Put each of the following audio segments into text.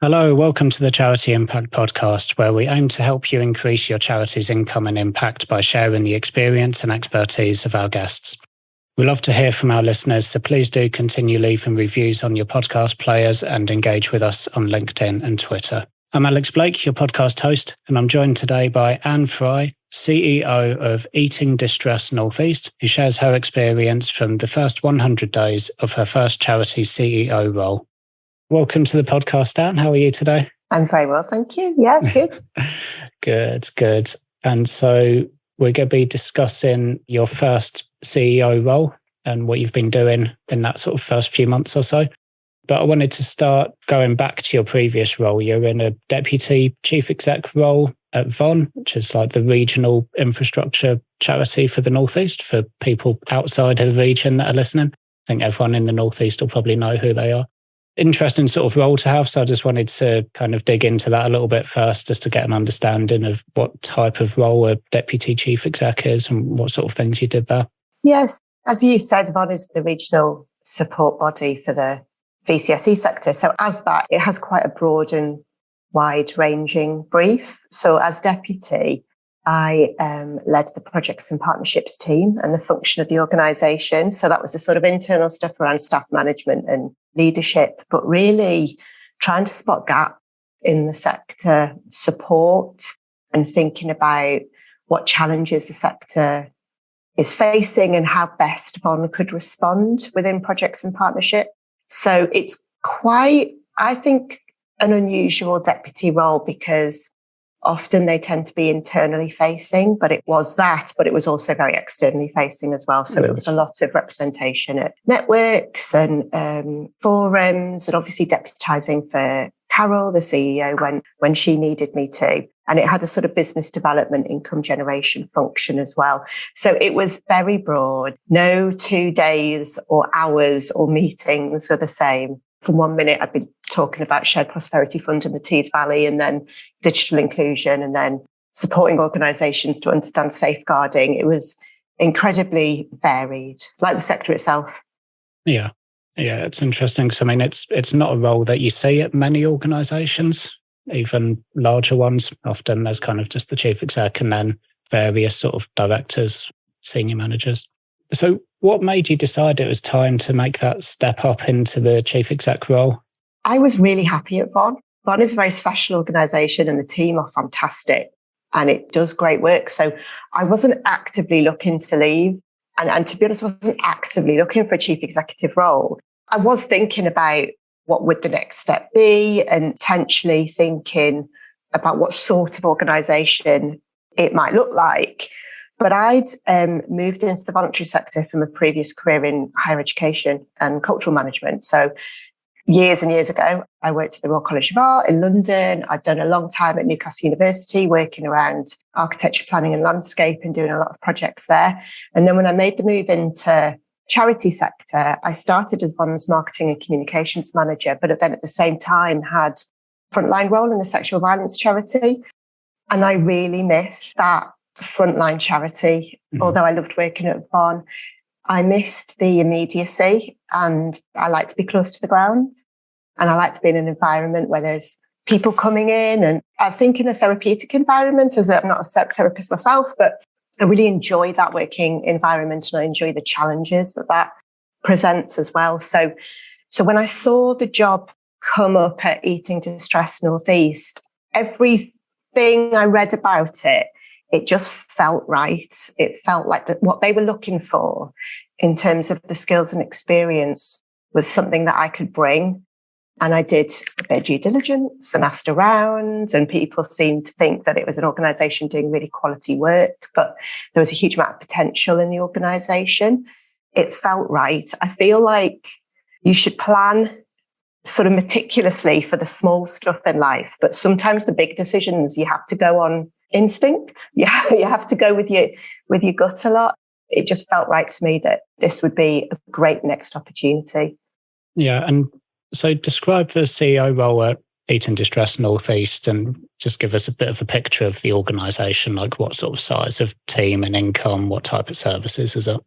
Hello, welcome to the Charity Impact Podcast, where we aim to help you increase your charity's income and impact by sharing the experience and expertise of our guests. We love to hear from our listeners, so please do continue leaving reviews on your podcast players and engage with us on LinkedIn and Twitter. I'm Alex Blake, your podcast host, and I'm joined today by Anne Fry, CEO of Eating Distress Northeast, who shares her experience from the first 100 days of her first charity CEO role. Welcome to the podcast, Anne. How are you today? I'm very well, thank you. Yeah, good. Good. And so we're going to be discussing your first CEO role and what you've been doing in that sort of first few months or so. But I wanted to start going back to your previous role. You're in a deputy chief exec role at VONNE, which is like the regional infrastructure charity for the Northeast, for people outside of the region that are listening. I think everyone in the Northeast will probably know who they are. Interesting sort of role to have. So I just wanted to kind of dig into that a little bit first, just to get an understanding of what type of role a deputy chief exec is and what sort of things you did there. Yes, as you said, VONNE is the regional support body for the VCSE sector. So as that, it has quite a broad and wide-ranging brief. So as deputy, I led the projects and partnerships team and the function of the organisation. So that was the sort of internal stuff around staff management and leadership, but really trying to spot gaps in the sector support and thinking about what challenges the sector is facing and how best VONNE could respond within projects and partnership. So it's quite, I think, an unusual deputy role because often they tend to be internally facing, but it was that, but it was also very externally facing as well. So it was a lot of representation at networks and forums, and obviously deputising for Carol, the CEO, when she needed me to. And it had a sort of business development income generation function as well. So it was very broad. No 2 days or hours or meetings were the same. From 1 minute, I'd be talking about Shared Prosperity Fund in the Tees Valley, and then digital inclusion, and then supporting organisations to understand safeguarding. It was incredibly varied, like the sector itself. Yeah, it's interesting. So, I mean, it's not a role that you see at many organisations, even larger ones. Often there's kind of just the chief exec and then various sort of directors, senior managers. So what made you decide it was time to make that step up into the chief exec role? I was really happy at VONNE. VONNE is a very special organisation and the team are fantastic and it does great work. So I wasn't actively looking to leave. And to be honest, I wasn't actively looking for a chief executive role. I was thinking about what would the next step be and potentially thinking about what sort of organisation it might look like. But I'd moved into the voluntary sector from a previous career in higher education and cultural management. So years and years ago, I worked at the Royal College of Art in London. I'd done a long time at Newcastle University, working around architecture, planning and landscape and doing a lot of projects there. And then when I made the move into charity sector, I started as VONNE's marketing and communications manager, but then at the same time had Frontline role in a sexual violence charity. And I really miss that Frontline charity. Although I loved working at VONNE, I missed the immediacy and I like to be close to the ground and I like to be in an environment where there's people coming in, and I think in a therapeutic environment, as I'm not a sex therapist myself, but I really enjoy that working environment and I enjoy the challenges that presents as well. So when I saw the job come up at Eating Distress Northeast, everything I read about it just felt right. It felt like what they were looking for in terms of the skills and experience was something that I could bring. And I did a bit of due diligence and asked around, and people seemed to think that it was an organisation doing really quality work, but there was a huge amount of potential in the organisation. It felt right. I feel like you should plan sort of meticulously for the small stuff in life, but sometimes the big decisions you have to go on instinct. Yeah, you have to go with your gut a lot. It just felt right to me that this would be a great next opportunity. Yeah, and so describe the CEO role at Eating Distress Northeast and just give us a bit of a picture of the organisation, like what sort of size of team and income, what type of services is it?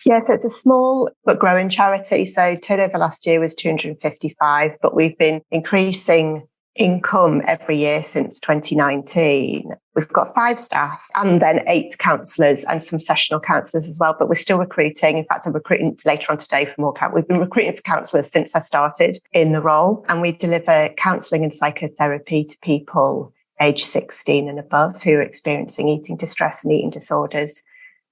Yeah, so it's a small but growing charity. So turnover last year was 255, but we've been increasing income every year since 2019. We've got 5 staff and then 8 counsellors and some sessional counsellors as well, but we're still recruiting. In fact, I'm recruiting later on today for more We've been recruiting for counsellors since I started in the role, and we deliver counselling and psychotherapy to people age 16 and above who are experiencing eating distress and eating disorders.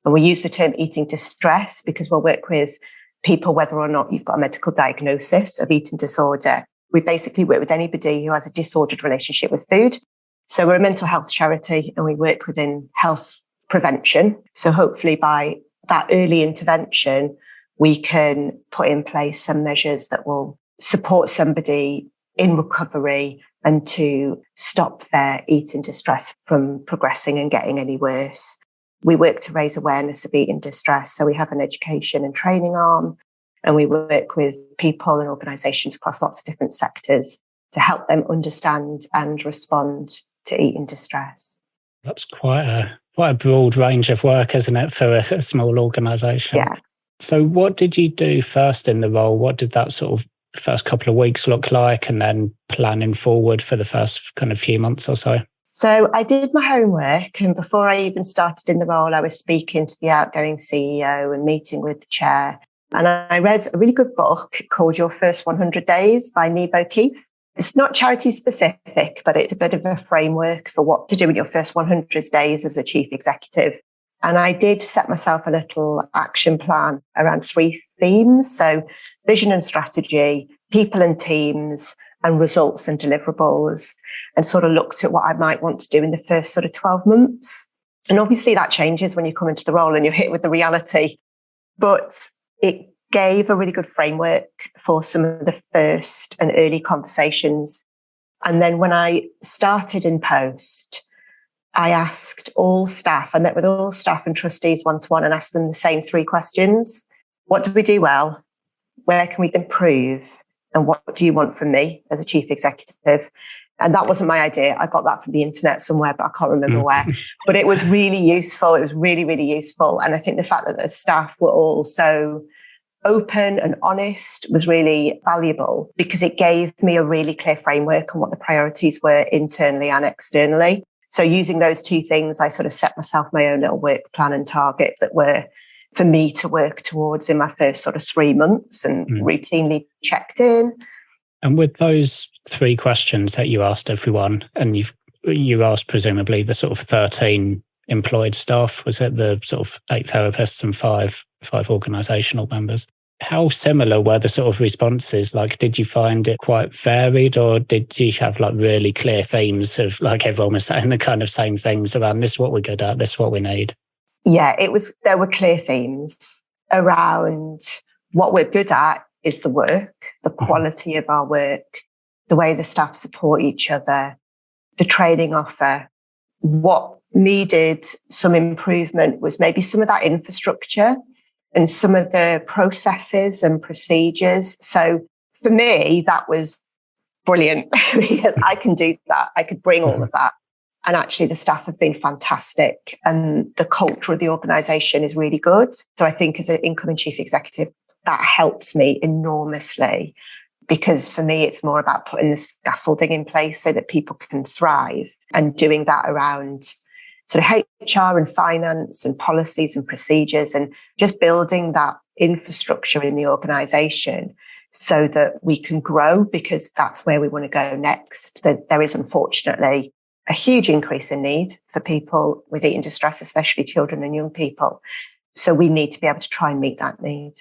And we use the term eating distress because we'll work with people whether or not you've got a medical diagnosis of eating disorder. We basically work with anybody who has a disordered relationship with food. So we're a mental health charity and we work within health prevention. So hopefully by that early intervention, we can put in place some measures that will support somebody in recovery and to stop their eating distress from progressing and getting any worse. We work to raise awareness of eating distress. So we have an education and training arm, and we work with people and organisations across lots of different sectors to help them understand and respond to eating distress. That's quite a broad range of work, isn't it, for a small organisation? Yeah. So what did you do first in the role? What did that sort of first couple of weeks look like, and then planning forward for the first kind of few months or so? So I did my homework, and before I even started in the role, I was speaking to the outgoing CEO and meeting with the chair. And I read a really good book called Your First 100 Days by Nebo Keith. It's not charity specific, but it's a bit of a framework for what to do in your first 100 days as a chief executive. And I did set myself a little action plan around 3 themes. So vision and strategy, people and teams, and results and deliverables, and sort of looked at what I might want to do in the first sort of 12 months. And obviously that changes when you come into the role and you're hit with the reality. But it gave a really good framework for some of the first and early conversations. And then when I started in post, I asked all staff, I met with all staff and trustees one-to-one and asked them the same 3 questions. What do we do well? Where can we improve? And what do you want from me as a chief executive? And that wasn't my idea. I got that from the internet somewhere, but I can't remember where. But it was really useful. It was really, really useful. And I think the fact that the staff were all so open and honest was really valuable because it gave me a really clear framework on what the priorities were internally and externally. So using those 2 things, I sort of set myself my own little work plan and targets that were for me to work towards in my first sort of 3 months and routinely checked in. And with those 3 questions that you asked everyone, and you asked presumably the sort of 13 employed staff, was it the sort of 8 therapists and 5 organisational members? How similar were the sort of responses? Like, did you find it quite varied, or did you have like really clear themes of like everyone was saying the kind of same things around this is what we're good at, this is what we need? Yeah, there were clear themes around what we're good at is the work, the quality of our work, the way the staff support each other, the training offer. What needed some improvement was maybe some of that infrastructure and some of the processes and procedures. So for me, that was brilliant because I can do that. I could bring all of that. And actually the staff have been fantastic and the culture of the organisation is really good. So I think as an incoming chief executive, that helps me enormously because for me, it's more about putting the scaffolding in place so that people can thrive and doing that around sort of HR and finance and policies and procedures and just building that infrastructure in the organisation so that we can grow because that's where we want to go next. There is unfortunately a huge increase in need for people with eating distress, especially children and young people. So we need to be able to try and meet that need.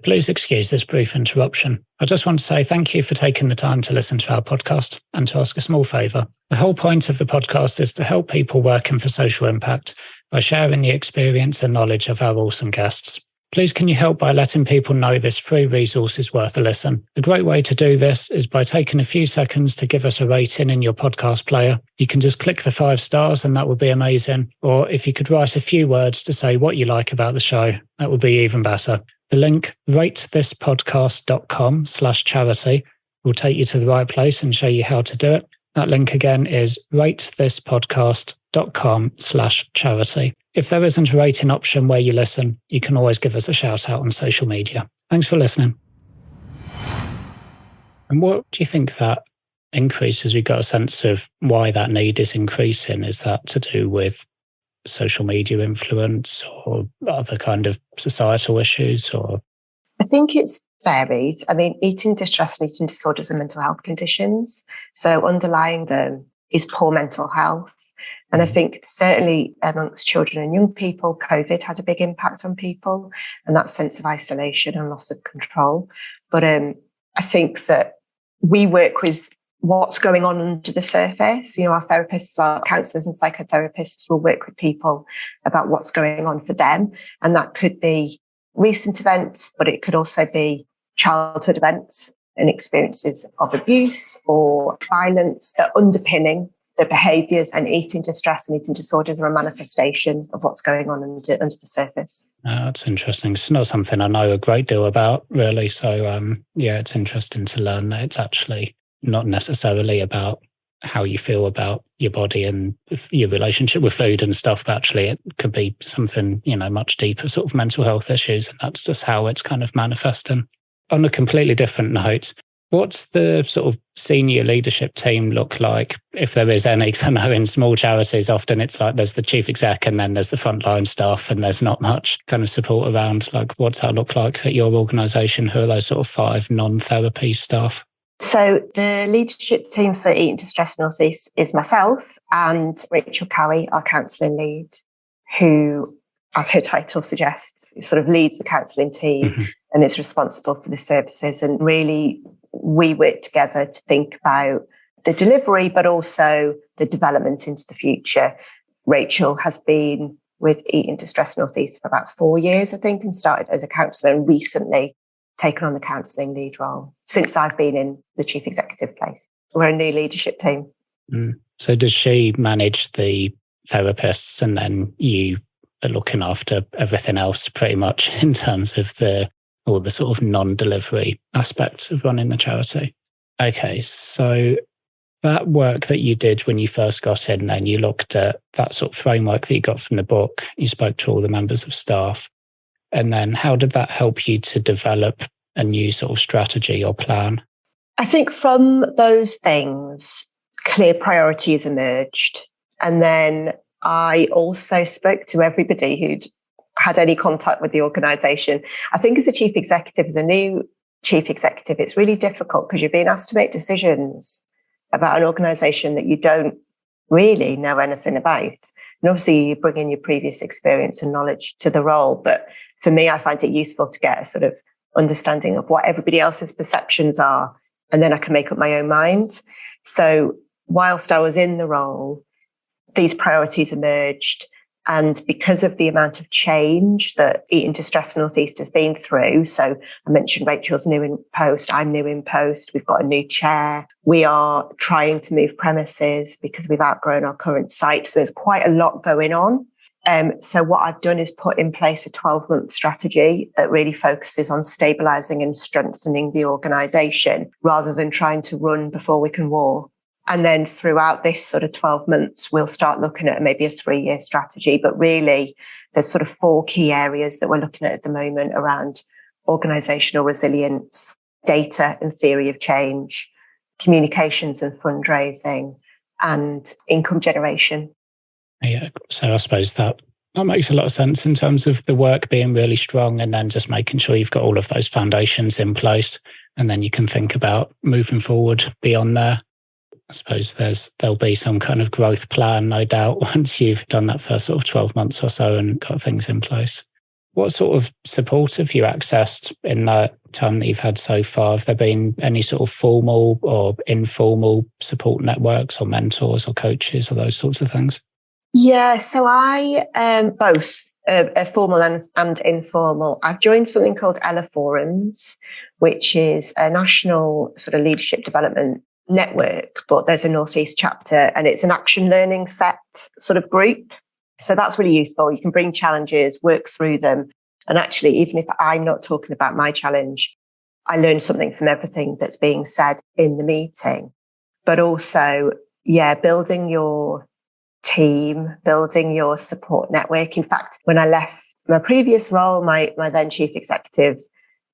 Please excuse this brief interruption. I just want to say thank you for taking the time to listen to our podcast and to ask a small favour. The whole point of the podcast is to help people working for social impact by sharing the experience and knowledge of our awesome guests. Please can you help by letting people know this free resource is worth a listen. A great way to do this is by taking a few seconds to give us a rating in your podcast player. You can just click the 5 stars and that would be amazing. Or if you could write a few words to say what you like about the show, that would be even better. The link ratethispodcast.com/charity will take you to the right place and show you how to do it. That link again is ratethispodcast.com/charity. If there isn't a rating option where you listen, you can always give us a shout out on social media. Thanks for listening. And what do you think that increases? We've got a sense of why that need is increasing. Is that to do with social media influence or other kind of societal issues? Or I think it's varied. I mean, eating distress and eating disorders are mental health conditions. So underlying them is poor mental health. And I think certainly amongst children and young people, COVID had a big impact on people and that sense of isolation and loss of control. But I think that we work with what's going on under the surface. You know, our therapists, our counsellors and psychotherapists will work with people about what's going on for them. And that could be recent events, but it could also be childhood events and experiences of abuse or violence that are underpinning the behaviours, and eating distress and eating disorders are a manifestation of what's going on under the surface. That's interesting. It's not something I know a great deal about, really. So, it's interesting to learn that it's actually not necessarily about how you feel about your body and your relationship with food and stuff, but actually it could be something, much deeper sort of mental health issues. And that's just how it's kind of manifesting. On a completely different note, what's the sort of senior leadership team look like, if there is any? Because I know in small charities, often it's like there's the chief exec and then there's the frontline staff and there's not much kind of support around. Like, what's that look like at your organisation? Who are those sort of 5 non-therapy staff? So the leadership team for Eating Distress North East is myself and Rachel Cowie, our counselling lead, who, as her title suggests, sort of leads the counselling team and is responsible for the services. And really, we work together to think about the delivery, but also the development into the future. Rachel has been with Eating Distress North East for about 4 years, I think, and started as a counsellor and recently taken on the counselling lead role since I've been in the chief executive place. We're a new leadership team. So does she manage the therapists and then you are looking after everything else pretty much in terms of all the sort of non-delivery aspects of running the charity? Okay, so that work that you did when you first got in, then you looked at that sort of framework that you got from the book, you spoke to all the members of staff, and then how did that help you to develop a new sort of strategy or plan? I think from those things, clear priorities emerged. And then I also spoke to everybody who'd had any contact with the organisation. I think as a chief executive, as a new chief executive, it's really difficult because you're being asked to make decisions about an organisation that you don't really know anything about. And obviously you bring in your previous experience and knowledge to the role. But for me, I find it useful to get a sort of understanding of what everybody else's perceptions are, and then I can make up my own mind. So whilst I was in the role, these priorities emerged. And because of the amount of change that Eating Distress North East has been through, so I mentioned Rachel's new in post, I'm new in post, we've got a new chair, we are trying to move premises because we've outgrown our current site. So there's quite a lot going on. So what I've done is put in place a 12-month strategy that really focuses on stabilising and strengthening the organisation rather than trying to run before we can walk. And then throughout this sort of 12 months, we'll start looking at maybe a 3-year strategy. But really, there's sort of 4 key areas that we're looking at the moment around organisational resilience, data and theory of change, communications and fundraising, and income generation. Yeah, so I suppose that makes a lot of sense in terms of the work being really strong and then just making sure you've got all of those foundations in place and then you can think about moving forward beyond there. I suppose there'll be some kind of growth plan, no doubt, once you've done that first sort of 12 months or so and got things in place. What sort of support have you accessed in that time that you've had so far? Have there been any sort of formal or informal support networks or mentors or coaches or those sorts of things? Yeah, so I, both formal and informal. I've joined something called Ella Forums, which is a national sort of leadership development network, but there's a Northeast chapter and it's an action learning set sort of group. So that's really useful. You can bring challenges, work through them. And actually, even if I'm not talking about my challenge, I learn something from everything that's being said in the meeting. But also, building your team, building your support network. In fact, when I left my previous role, my then chief executive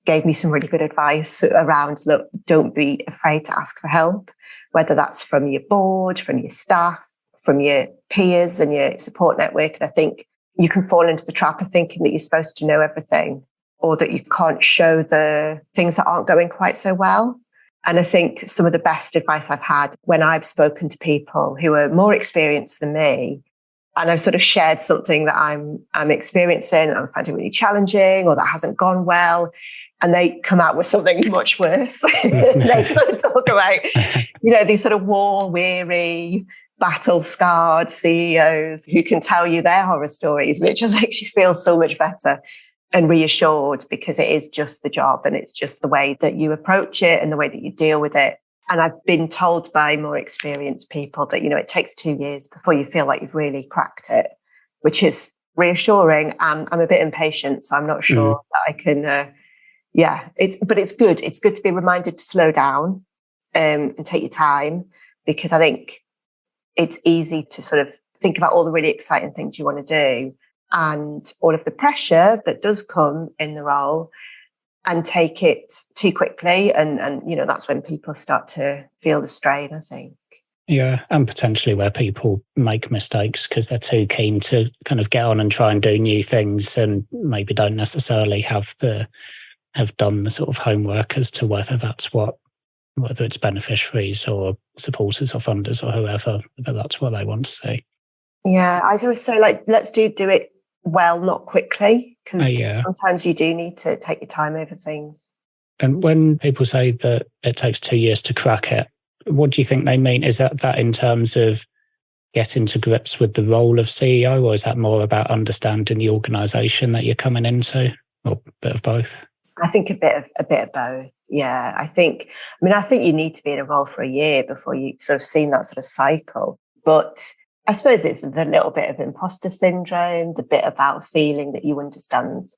gave me some really good advice around, look, don't be afraid to ask for help, whether that's from your board, from your staff, from your peers and your support network. And I think you can fall into the trap of thinking that you're supposed to know everything, or that you can't show the things that aren't going quite so well. And I think some of the best advice I've had when I've spoken to people who are more experienced than me, and I've sort of shared something that I'm experiencing, and I'm finding really challenging, or that hasn't gone well, and they come out with something much worse. They sort of talk about, these sort of war-weary, battle-scarred CEOs who can tell you their horror stories, and it just makes you feel so much better and reassured, because it is just the job, and it's just the way that you approach it and the way that you deal with it. And I've been told by more experienced people that, it takes 2 years before you feel like you've really cracked it, which is reassuring. And I'm a bit impatient, so I'm not sure that I can, but it's good. It's good to be reminded to slow down and take your time, because I think it's easy to sort of think about all the really exciting things you want to do and all of the pressure that does come in the role, and take it too quickly. And that's when people start to feel the strain, I think. Yeah, and potentially where people make mistakes because they're too keen to kind of get on and try and do new things, and maybe don't necessarily have done the sort of homework as to whether it's beneficiaries or supporters or funders or whoever, whether that's what they want to see. Yeah, I always say, let's do it well, not quickly, because sometimes you do need to take your time over things. And when people say that it takes 2 years to crack it, what do you think they mean? Is that in terms of getting to grips with the role of CEO, or is that more about understanding the organisation that you're coming into, or a bit of both? I think a bit of both. Yeah, I think you need to be in a role for a year before you sort of seen that sort of cycle. But I suppose it's the little bit of imposter syndrome, the bit about feeling that you understand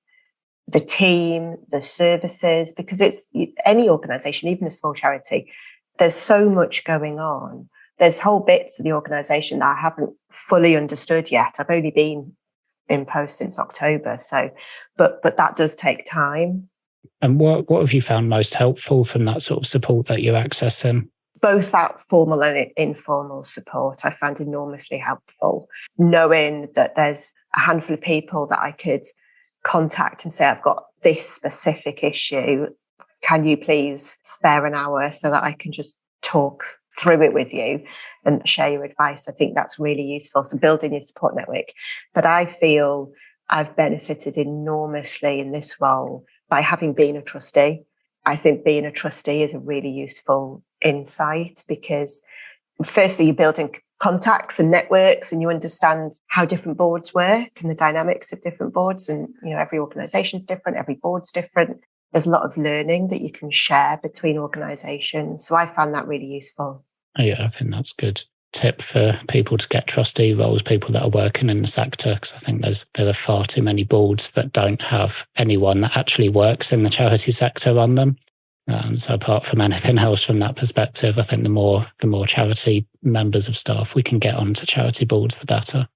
the team, the services, because it's any organisation, even a small charity, there's so much going on. There's whole bits of the organisation that I haven't fully understood yet. I've only been in post since October, so but that does take time. And what have you found most helpful from that sort of support that you're accessing? Both that formal and informal support I found enormously helpful, knowing that there's a handful of people that I could contact and say, I've got this specific issue. Can you please spare an hour so that I can just talk through it with you and share your advice? I think that's really useful. So building your support network. But I feel I've benefited enormously in this role by having been a trustee. I think being a trustee is a really useful insight, because firstly, you're building contacts and networks, and you understand how different boards work and the dynamics of different boards. And, every organisation's different, every board's different. There's a lot of learning that you can share between organisations. So I found that really useful. Yeah, I think that's a good tip for people to get trustee roles, people that are working in the sector, because I think there are far too many boards that don't have anyone that actually works in the charity sector on them. So apart from anything else from that perspective, I think the more charity members of staff we can get onto charity boards, the better.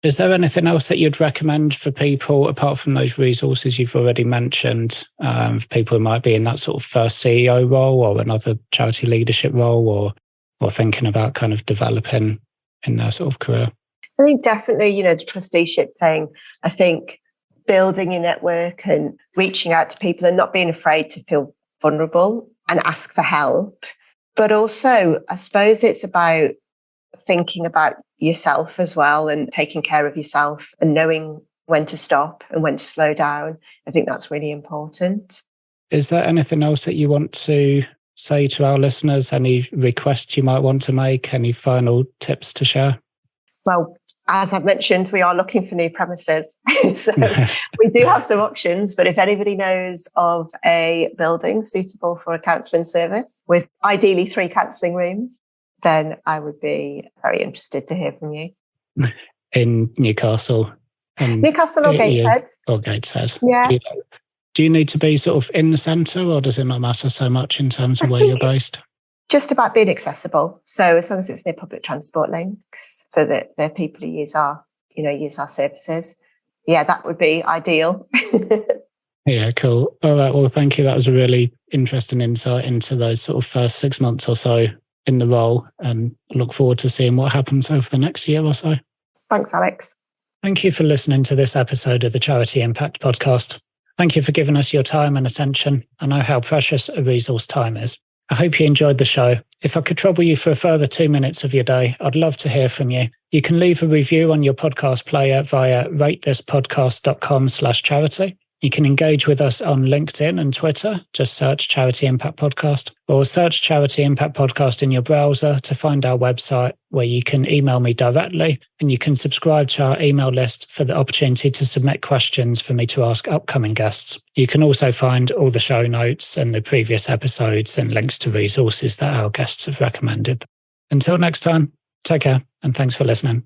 Is there anything else that you'd recommend for people, apart from those resources you've already mentioned, for people who might be in that sort of first CEO role or another charity leadership role, or thinking about kind of developing in their sort of career? I think definitely, the trusteeship thing. I think building your network and reaching out to people and not being afraid to feel vulnerable and ask for help. But also, I suppose it's about thinking about yourself as well, and taking care of yourself and knowing when to stop and when to slow down. I think that's really important. Is there anything else that you want to say to our listeners? Any requests you might want to make? Any final tips to share? Well, as I've mentioned, we are looking for new premises. So we do have some options, but if anybody knows of a building suitable for a counselling service with ideally 3 counselling rooms, then I would be very interested to hear from you. In Newcastle? Newcastle or Gateshead? Or Gateshead. Yeah. Do you need to be sort of in the centre, or does it not matter so much in terms of where you're based? Just about being accessible. So as long as it's near public transport links for the people who use our services, yeah, that would be ideal. Yeah, cool. All right. Well, thank you. That was a really interesting insight into those sort of first 6 months or so in the role, and I look forward to seeing what happens over the next year or so. Thanks, Alex. Thank you for listening to this episode of the Charity Impact Podcast. Thank you for giving us your time and attention. I know how precious a resource time is. I hope you enjoyed the show. If I could trouble you for a further 2 minutes of your day, I'd love to hear from you. You can leave a review on your podcast player via ratethispodcast.com/charity. You can engage with us on LinkedIn and Twitter. Just search Charity Impact Podcast, or search Charity Impact Podcast in your browser to find our website, where you can email me directly, and you can subscribe to our email list for the opportunity to submit questions for me to ask upcoming guests. You can also find all the show notes and the previous episodes and links to resources that our guests have recommended. Until next time, take care and thanks for listening.